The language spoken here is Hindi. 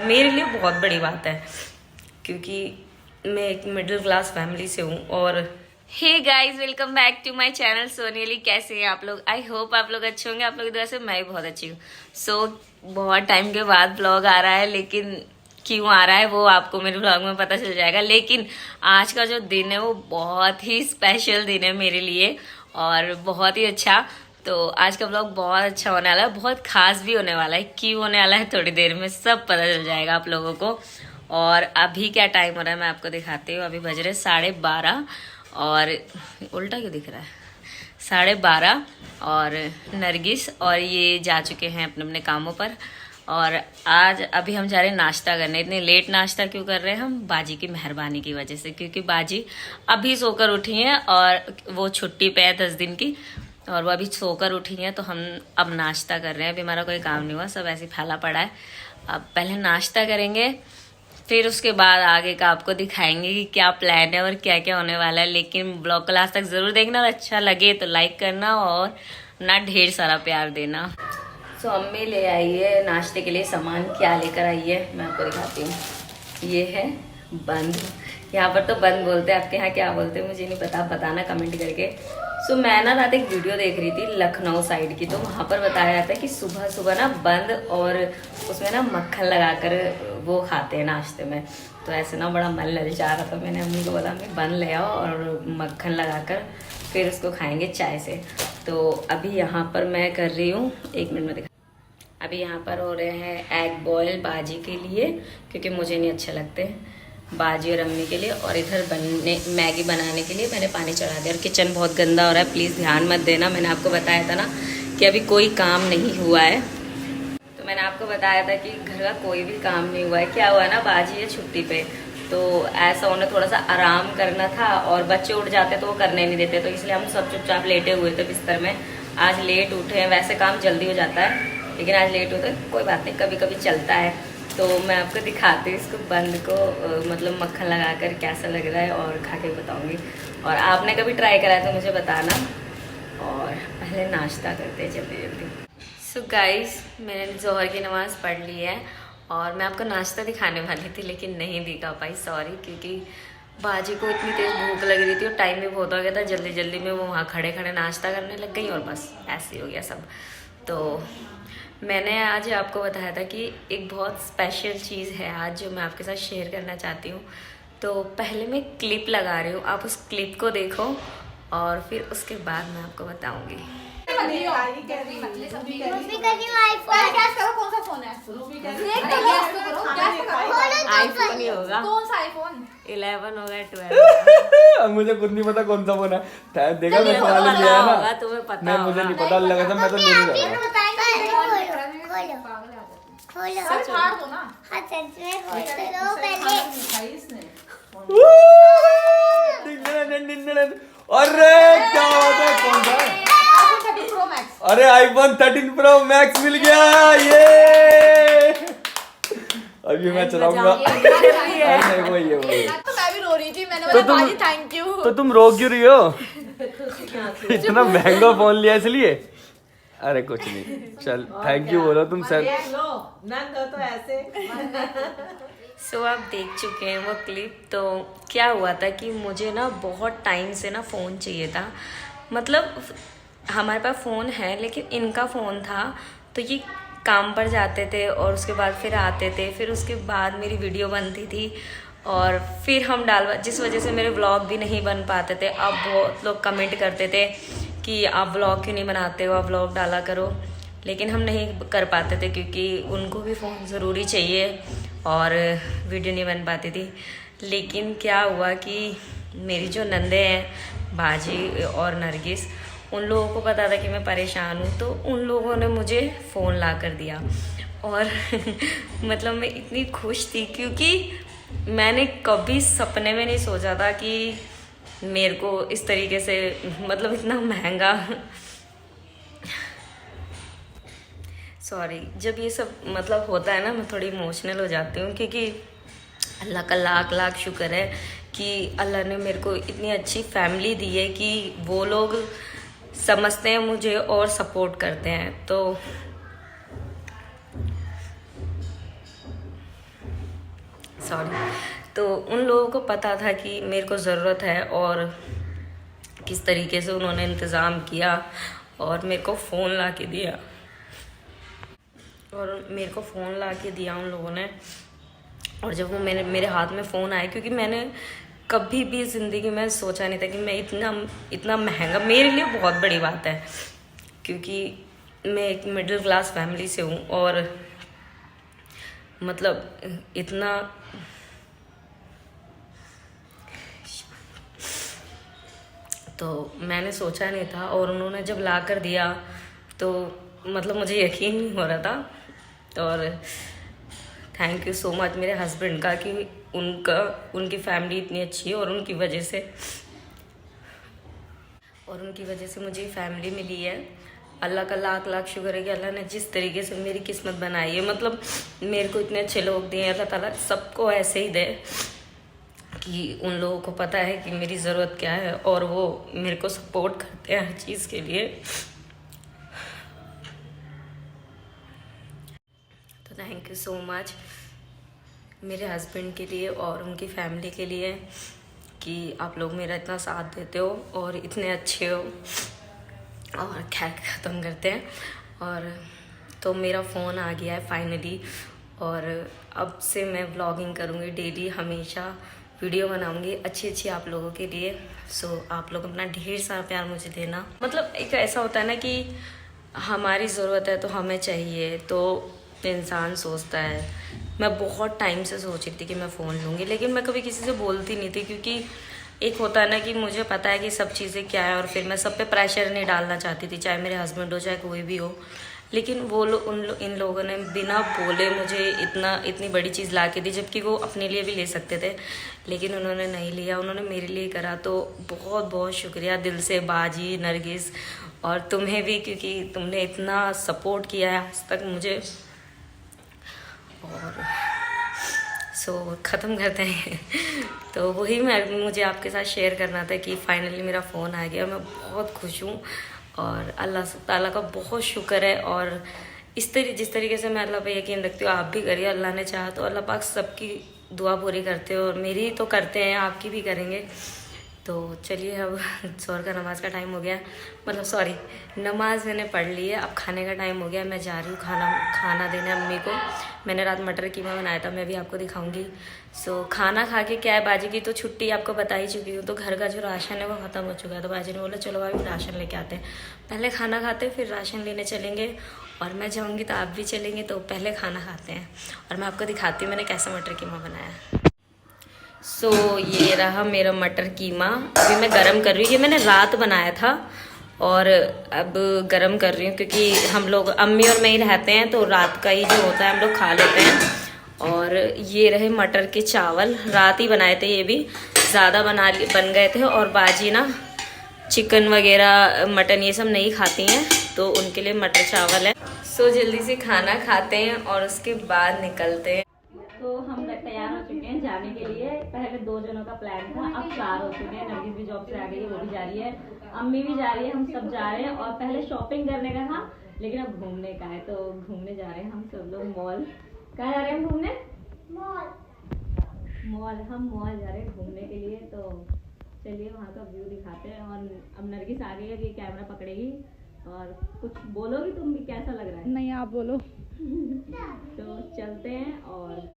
मेरे लिए बहुत बड़ी बात है, क्योंकि मैं एक मिडिल क्लास फैमिली से हूँ। और hey guys, welcome back to my channel Soni Ali. कैसे हैं आप लोग? आई होप आप लोग अच्छे होंगे। आप लोग की तरह से मैं भी बहुत अच्छी हूँ। बहुत टाइम के बाद ब्लॉग आ रहा है, लेकिन क्यों आ रहा है वो आपको मेरे ब्लॉग में पता चल जाएगा। लेकिन आज का जो दिन है वो बहुत ही स्पेशल दिन है मेरे लिए, और बहुत ही अच्छा। तो आज का ब्लॉग बहुत अच्छा होने वाला है, बहुत खास भी होने वाला है। क्यों होने वाला है थोड़ी देर में सब पता चल जाएगा आप लोगों को। और अभी क्या टाइम हो रहा है मैं आपको दिखाती हूँ। अभी बज रहे 12:30, और उल्टा क्यों दिख रहा है, 12:30। और नरगिस और ये जा चुके हैं अपने अपने कामों पर। और आज अभी हम जा रहे हैं नाश्ता करने। इतने लेट नाश्ता क्यों कर रहे हैं हम? बाजी की मेहरबानी की वजह से, क्योंकि बाजी अभी सोकर उठी हैं और वो छुट्टी पे है 10 दिन की, और वो अभी सोकर उठी हैं। तो हम अब नाश्ता कर रहे हैं। अभी हमारा कोई काम नहीं हुआ, सब ऐसे फैला पड़ा है। अब पहले नाश्ता करेंगे, फिर उसके बाद आगे का आपको दिखाएंगे कि क्या प्लान है और क्या क्या होने वाला है। लेकिन ब्लॉग को लास्ट तक जरूर देखना, और अच्छा लगे तो लाइक करना और ना ढेर सारा प्यार देना। सो अम्मी ले आई है नाश्ते के लिए सामान। क्या लेकर आई है मैं आपको दिखाती हूँ। ये है बंद, यहाँ पर तो बंद बोलते हैं, आपके यहाँ क्या बोलते हैं मुझे नहीं पता, बताना कमेंट करके। सो मैं ना रात एक वीडियो देख रही थी लखनऊ साइड की, तो वहाँ पर बताया जाता है कि सुबह सुबह ना बंद और उसमें ना मक्खन लगाकर वो खाते हैं नाश्ते में। तो ऐसे ना बड़ा मन ललचा रहा था, मैंने अम्मी को बोला अम्मी बंद ले आओ और मक्खन लगाकर फिर उसको खाएंगे चाय से। तो अभी यहाँ पर मैं कर रही हूँ, 1 मिनट में दिखा। अभी यहाँ पर हो रहे हैं एग बॉयल बाजी के लिए, क्योंकि मुझे नहीं अच्छे लगते, बाजी और अम्मी के लिए। और इधर मैगी बनाने के लिए मैंने पानी चढ़ा दिया। और किचन बहुत गंदा हो रहा है, प्लीज़ ध्यान मत देना। मैंने आपको बताया था ना कि अभी कोई काम नहीं हुआ है। तो मैंने आपको बताया था कि घर का कोई भी काम नहीं हुआ है। क्या हुआ है ना, बाजी है छुट्टी पे, तो ऐसा उन्हें थोड़ा सा आराम करना था, और बच्चे उठ जाते तो वो करने नहीं देते, तो इसलिए हम सब चुपचाप लेटे हुए थे बिस्तर में। आज लेट उठे हैं, वैसे काम जल्दी हो जाता है लेकिन आज लेट होता है, कोई बात नहीं, कभी कभी चलता है। तो मैं आपको दिखाती हूँ इसको बंद को, मतलब मक्खन लगाकर कैसा लग रहा है, और खा के बताऊँगी। और आपने कभी ट्राई करा है तो मुझे बताना। और पहले नाश्ता करते हैं जल्दी जल्दी। सो गाइस, मैंने जोहर की नमाज़ पढ़ ली है, और मैं आपको नाश्ता दिखाने वाली थी लेकिन नहीं दिखा पाई, सॉरी। क्योंकि बाजी को इतनी तेज़ भूख लग रही थी और टाइम भी बहुत हो गया था, जल्दी जल्दी में वो वहाँ खड़े खड़े नाश्ता करने लग गई, और बस ऐसे ही हो गया सब। तो मैंने आज आपको बताया था कि एक बहुत स्पेशल चीज़ है आज जो मैं आपके साथ शेयर करना चाहती हूँ। तो पहले मैं क्लिप लगा रही हूँ, आप उस क्लिप को देखो और फिर उसके बाद मैं आपको बताऊँगी। आईफोन ही होगा, कौन सा आईफोन? 11 होगा, 12। मुझे कुछ नहीं पता कौन सा फोन है, देखा मैंने वाला लिया है ना, तुम्हें पता नहीं मुझे नहीं पता लगा था, मैं तो ले नहीं रहा। अरे क्या बात है, कौन सा? अरे आईफोन 13 प्रो मैक्स मिल गया, ये अभी मैं चलाऊंगा। वही है। तो मैं भी रो रही थी, मैंने बोला बाजी थैंक यू। तो तुम रो क्यों रही हो? इतना महंगा फोन लिया इसलिए? अरे कुछ नहीं, चल थैंक यू बोलो तुम सर। तो ऐसे सो आप देख चुके हैं वो क्लिप। तो क्या हुआ था कि मुझे ना बहुत टाइम से ना फ़ोन चाहिए था। मतलब हमारे पास फ़ोन है लेकिन इनका फ़ोन था, तो ये काम पर जाते थे और उसके बाद फिर आते थे, फिर उसके बाद मेरी वीडियो बनती थी और फिर हम जिस वजह से मेरे व्लॉग भी नहीं बन पाते थे। अब बहुत लोग कमेंट करते थे कि आप व्लॉग क्यों नहीं बनाते हो, आप व्लॉग डाला करो, लेकिन हम नहीं कर पाते थे क्योंकि उनको भी फ़ोन ज़रूरी चाहिए और वीडियो नहीं बन पाती थी। लेकिन क्या हुआ कि मेरी जो नंदे हैं बाजी और नरगिस, उन लोगों को पता था कि मैं परेशान हूँ, तो उन लोगों ने मुझे फ़ोन ला कर दिया। और मतलब मैं इतनी खुश थी क्योंकि मैंने कभी सपने में नहीं सोचा था कि मेरे को इस तरीके से, मतलब इतना महंगा, सॉरी, जब ये सब मतलब होता है ना मैं थोड़ी इमोशनल हो जाती हूँ, क्योंकि अल्लाह का लाख लाख शुक्र है कि अल्लाह ने मेरे को इतनी अच्छी फैमिली दी है कि वो लोग समझते हैं मुझे और सपोर्ट करते हैं। तो सॉरी। तो उन लोगों को पता था कि मेरे को ज़रूरत है और किस तरीके से उन्होंने इंतज़ाम किया और मेरे को फ़ोन ला के दिया उन लोगों ने। और जब वो मेरे हाथ में फ़ोन आया, क्योंकि मैंने कभी भी ज़िंदगी में सोचा नहीं था कि मैं इतना महंगा, मेरे लिए बहुत बड़ी बात है क्योंकि मैं एक मिडिल क्लास फैमिली से हूँ और मतलब इतना तो मैंने सोचा नहीं था। और उन्होंने जब ला कर दिया तो मतलब मुझे यकीन नहीं हो रहा था। और थैंक यू सो मच मेरे हस्बैंड का कि उनकी फैमिली इतनी अच्छी है और उनकी वजह से मुझे फैमिली मिली है। अल्लाह का लाख लाख शुक्र है कि अल्लाह ने जिस तरीके से मेरी किस्मत बनाई है, मतलब मेरे को इतने अच्छे लोग दिए हैं। अल्लाह ताला सबको ऐसे ही दे कि उन लोगों को पता है कि मेरी ज़रूरत क्या है और वो मेरे को सपोर्ट करते हैं हर चीज़ के लिए। तो थैंक यू सो मच मेरे हस्बैंड के लिए और उनकी फैमिली के लिए कि आप लोग मेरा इतना साथ देते हो और इतने अच्छे हो। और खैर ख़त्म करते हैं। और तो मेरा फ़ोन आ गया है फाइनली और अब से मैं व्लॉगिंग करूँगी डेली, हमेशा वीडियो बनाऊँगी अच्छी आप लोगों के लिए। सो आप लोग अपना ढेर सारा प्यार मुझे देना। मतलब एक ऐसा होता है ना कि हमारी ज़रूरत है तो हमें चाहिए, तो इंसान सोचता है। मैं बहुत टाइम से सोच रही थी कि मैं फ़ोन लूँगी, लेकिन मैं कभी किसी से बोलती नहीं थी क्योंकि एक होता है ना कि मुझे पता है कि सब चीज़ें क्या है और फिर मैं सब पे प्रेशर नहीं डालना चाहती थी, चाहे मेरे हस्बैंड हो चाहे कोई भी हो। लेकिन वो लोग इन लोगों ने बिना बोले मुझे इतनी बड़ी चीज़ ला के दी, जबकि वो अपने लिए भी ले सकते थे, लेकिन उन्होंने नहीं लिया, उन्होंने मेरे लिए करा। तो बहुत बहुत शुक्रिया दिल से बाजी, नरगिस और तुम्हें भी, क्योंकि तुमने इतना सपोर्ट किया है आज तक मुझे। और ख़त्म करते हैं। तो वही मुझे आपके साथ शेयर करना था कि फाइनली मेरा फ़ोन आ गया। मैं बहुत खुश हूँ और अल्लाह ताला का बहुत शुक्र है। और जिस तरीके से मैं अल्लाह पे यकीन रखती हूँ, आप भी करिए। अल्लाह ने चाहा तो अल्लाह पाक सबकी दुआ पूरी करते हो और मेरी तो करते हैं, आपकी भी करेंगे। तो चलिए अब ज़ोहर का नमाज़ का टाइम हो गया, मतलब सॉरी नमाज़ मैंने पढ़ ली है, अब खाने का टाइम हो गया। मैं जा रही हूँ खाना देने अम्मी को। मैंने रात मटर कीमा बनाया था, मैं भी आपको दिखाऊंगी। खाना खा के क्या है, बाजी की तो छुट्टी आपको बता ही चुकी हूँ, तो घर का जो राशन है वो ख़त्म हो चुका है। तो बाजी ने बोला चलो भाभी राशन लेके आते हैं, पहले खाना खाते हैं फिर राशन लेने चलेंगे। और मैं जाऊँगी तो आप भी चलेंगे, तो पहले खाना खाते हैं और मैं आपको दिखाती हूँ मैंने कैसे मटर कीमा बनाया। ये रहा मेरा मटर कीमा, अभी मैं गरम कर रही हूँ। ये मैंने रात बनाया था और अब गरम कर रही हूँ क्योंकि हम लोग अम्मी और मैं ही रहते हैं, तो रात का ही जो होता है हम लोग खा लेते हैं। और ये रहे मटर के चावल, रात ही बनाए थे, ये भी ज़्यादा बन गए थे। और बाजी ना चिकन वगैरह मटन ये सब नहीं खाती हैं, तो उनके लिए मटर चावल है। जल्दी से खाना खाते हैं और उसके बाद निकलते हैं। तो हम तैयार हो चुके हैं जाने के लिए। पहले 2 जनों का प्लान था, अब 4 हो चुके हैं। नरगिस भी जॉब से आ गई है, वो भी जा रही है, अम्मी भी जा रही है, हम सब जा रहे हैं। और पहले शॉपिंग करने का था, लेकिन अब घूमने का है, तो घूमने जा रहे हैं हम सब लोग मॉल। कहाँ जा रहे हैं हम घूमने? मॉल हम मॉल जा रहे हैं घूमने के लिए। तो चलिए वहाँ का व्यू दिखाते हैं। और अब नरगिस आ गई है, ये कैमरा पकड़ेगी और कुछ बोलोगी तुम भी, कैसा लग रहा है? नहीं आप बोलो। तो चलते हैं और